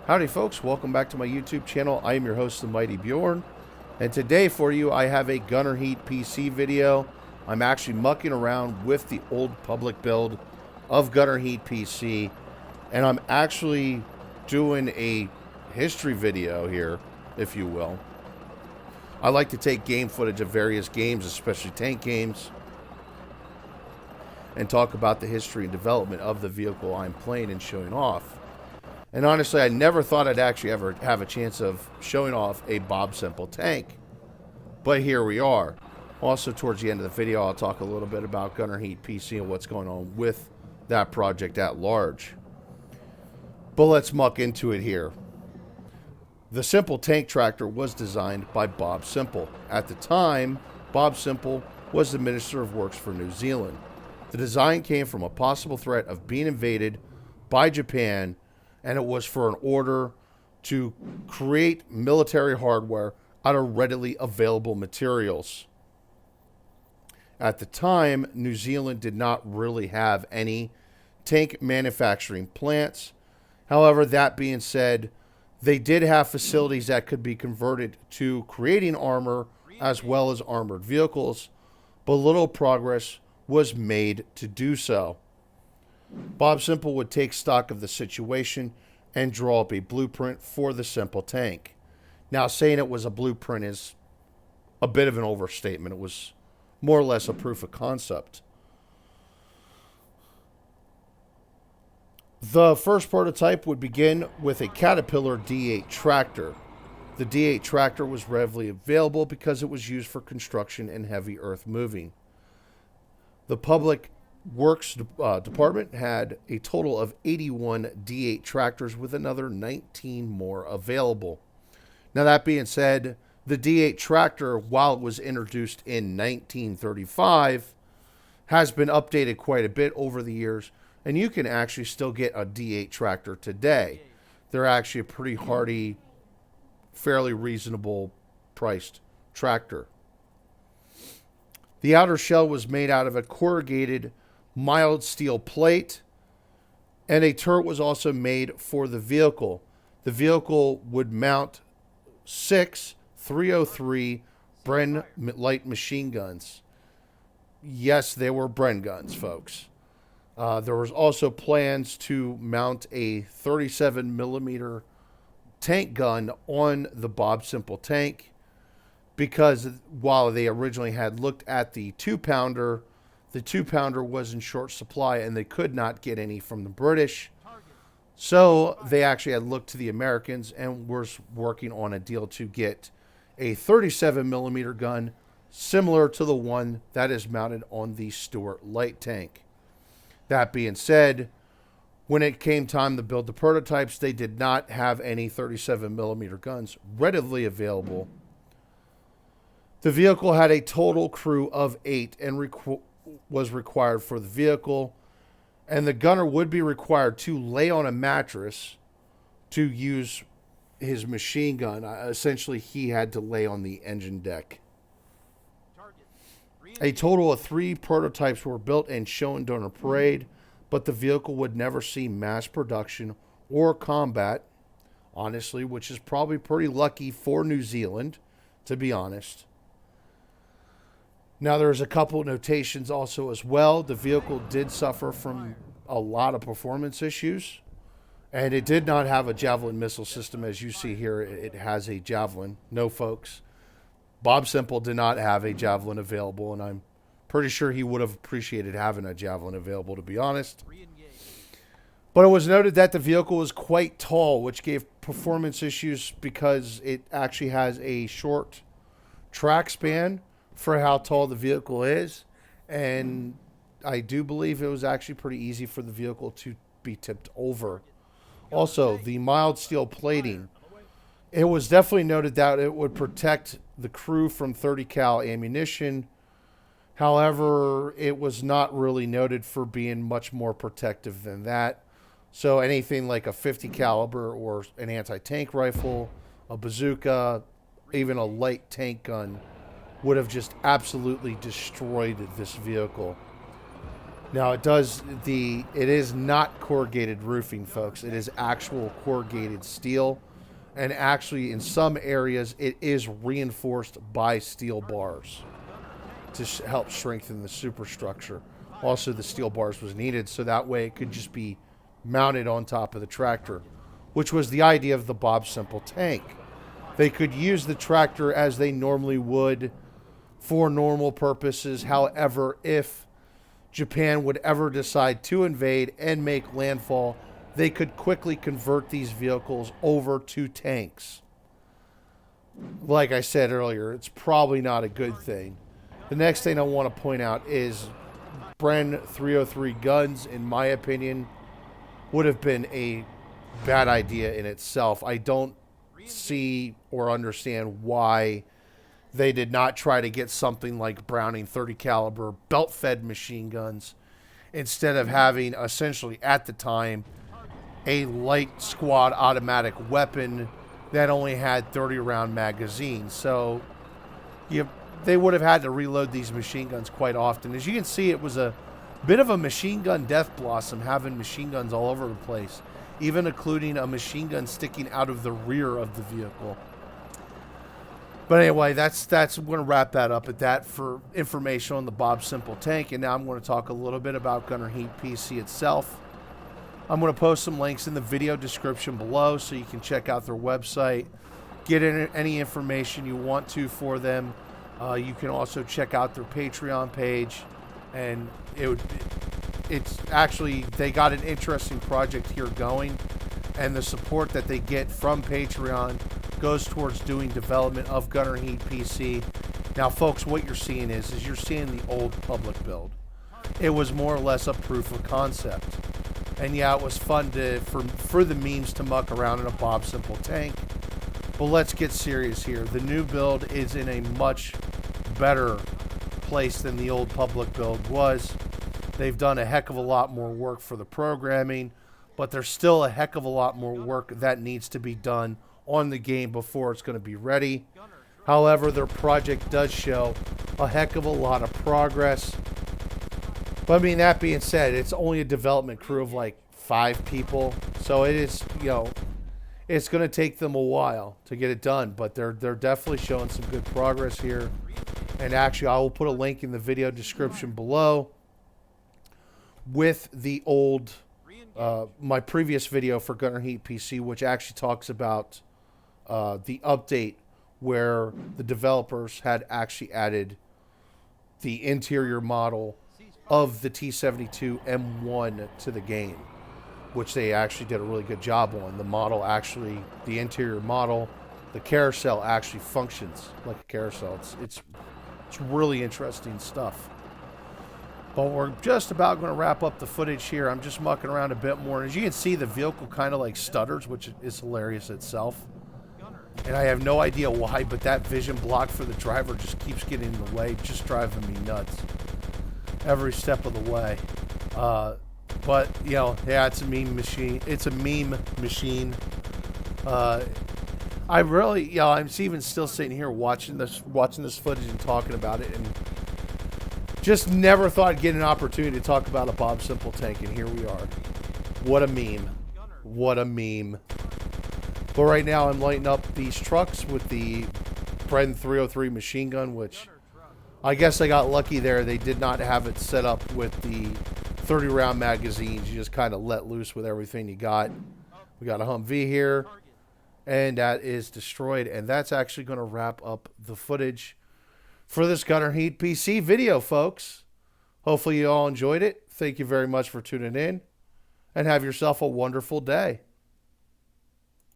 Howdy folks, welcome back to my YouTube channel. I am your host, the Mighty Bjorn, and today for you I have a Gunner Heat PC video. I'm actually mucking around with the old public build of Gunner Heat PC, and I'm actually doing a history video here, if you will. I like to take game footage of various games, especially tank games, and talk about the history and development of the vehicle I'm playing and showing off. And honestly, I never thought I'd actually ever have a chance of showing off a Bob Semple tank. But here we are. Also, towards the end of the video, I'll talk a little bit about Gunner Heat PC and what's going on with that project at large. But let's muck into it here. The Semple tank tractor was designed by Bob Semple. At the time, Bob Semple was the Minister of Works for New Zealand. The design came from a possible threat of being invaded by Japan, and it was for an order to create military hardware out of readily available materials. At the time, New Zealand did not really have any tank manufacturing plants. However, that being said, they did have facilities that could be converted to creating armor as well as armored vehicles, but little progress was made to do so. Bob Semple would take stock of the situation and draw up a blueprint for the Semple tank. Now, saying it was a blueprint is a bit of an overstatement. It was more or less a proof of concept. The first prototype would begin with a Caterpillar D8 tractor. The D8 tractor was readily available because it was used for construction and heavy earth moving. The Public Works Department had a total of 81 D8 tractors with another 19 more available. Now, that being said, the D8 tractor, while it was introduced in 1935, has been updated quite a bit over the years, and you can actually still get a D8 tractor today. They're actually a pretty hardy, fairly reasonable priced tractor. The outer shell was made out of a corrugated mild steel plate, and a turret was also made for the vehicle. The vehicle would mount 6 303 Bren light machine guns. Yes, they were Bren guns, folks. There was also plans to mount a 37 millimeter tank gun on the Bob Semple tank, because while they originally had looked at the 2-pounder, the 2-pounder was in short supply and they could not get any from the British. So they actually had looked to the Americans and were working on a deal to get a 37 millimeter gun similar to the one that is mounted on the Stuart light tank. That being said, when it came time to build the prototypes, they did not have any 37 millimeter guns readily available. The vehicle had a total crew of 8 and was required for the vehicle, and the gunner would be required to lay on a mattress to use his machine gun. Essentially, he had to lay on the engine deck. A total of 3 prototypes were built and shown during a parade, but the vehicle would never see mass production or combat, honestly, which is probably pretty lucky for New Zealand, to be honest. Now, there's a couple notations also as well. The vehicle did suffer from a lot of performance issues, and it did not have a Javelin missile system. As you see here, it has a Javelin. No, folks. Bob Semple did not have a Javelin available, and I'm pretty sure he would have appreciated having a Javelin available, to be honest. But it was noted that the vehicle was quite tall, which gave performance issues because it actually has a short track span for how tall the vehicle is, and I do believe it was actually pretty easy for the vehicle to be tipped over. Also, the mild steel plating, it was definitely noted that it would protect the crew from 30 cal ammunition. However, it was not really noted for being much more protective than that. So anything like a 50 caliber or an anti-tank rifle, a bazooka, even a light tank gun would have just absolutely destroyed this vehicle. Now it is not corrugated roofing, folks. It is actual corrugated steel, and actually in some areas it is reinforced by steel bars to help strengthen the superstructure. Also, the steel bars was needed so that way it could just be mounted on top of the tractor, which was the idea of the Bob Semple tank. They could use the tractor as they normally would for normal purposes. However, if Japan would ever decide to invade and make landfall, they could quickly convert these vehicles over to tanks. Like I said earlier, it's probably not a good thing. The next thing I want to point out is Bren 303 guns, in my opinion, would have been a bad idea in itself. I don't see or understand why they did not try to get something like Browning 30 caliber belt-fed machine guns instead of having essentially at the time a light squad automatic weapon that only had 30 round magazines. So they would have had to reload these machine guns quite often. As you can see, it was a bit of a machine gun death blossom, having machine guns all over the place, even including a machine gun sticking out of the rear of the vehicle. But anyway, that's I'm going to wrap that up at that for information on the Bob Semple tank. And now I'm going to talk a little bit about Gunner Heat PC itself. I'm going to post some links in the video description below so you can check out their website, get in any information you want to for them. You can also check out their Patreon page, and it's actually, they got an interesting project here going, and the support that they get from Patreon goes towards doing development of Gunner Heat PC. Now, folks, what you're seeing is you're seeing the old public build. It was more or less a proof of concept. And yeah, it was fun for the memes to muck around in a Bob Semple tank. But let's get serious here. The new build is in a much better place than the old public build was. They've done a heck of a lot more work for the programming, but there's still a heck of a lot more work that needs to be done on the game before it's going to be ready. However, their project does show a heck of a lot of progress. But I mean, that being said, it's only a development crew of like 5 people. So it is, it's going to take them a while to get it done, but they're definitely showing some good progress here. And actually, I will put a link in the video description below with the old, my previous video for Gunner Heat PC, which actually talks about the update where the developers had actually added the interior model of the T-72 M1 to the game, which they actually did a really good job on. The model actually, the interior model, the carousel actually functions like a carousel. It's really interesting stuff. But we're just about going to wrap up the footage here. I'm just mucking around a bit more. As you can see, the vehicle kind of like stutters, which is hilarious itself. And I have no idea why, but that vision block for the driver just keeps getting in the way, just driving me nuts every step of the way. But, yeah, it's a meme machine. It's a meme machine. I really, I'm even still sitting here watching this footage and talking about it, and just never thought I'd get an opportunity to talk about a Bob Semple tank, and here we are. What a meme. What a meme. But right now I'm lighting up these trucks with the Bren 303 machine gun, which I guess I got lucky there. They did not have it set up with the 30 round magazines. You just kind of let loose with everything you got. We got a Humvee here, and that is destroyed. And that's actually going to wrap up the footage for this Gunner Heat PC video, folks. Hopefully you all enjoyed it. Thank you very much for tuning in, and have yourself a wonderful day.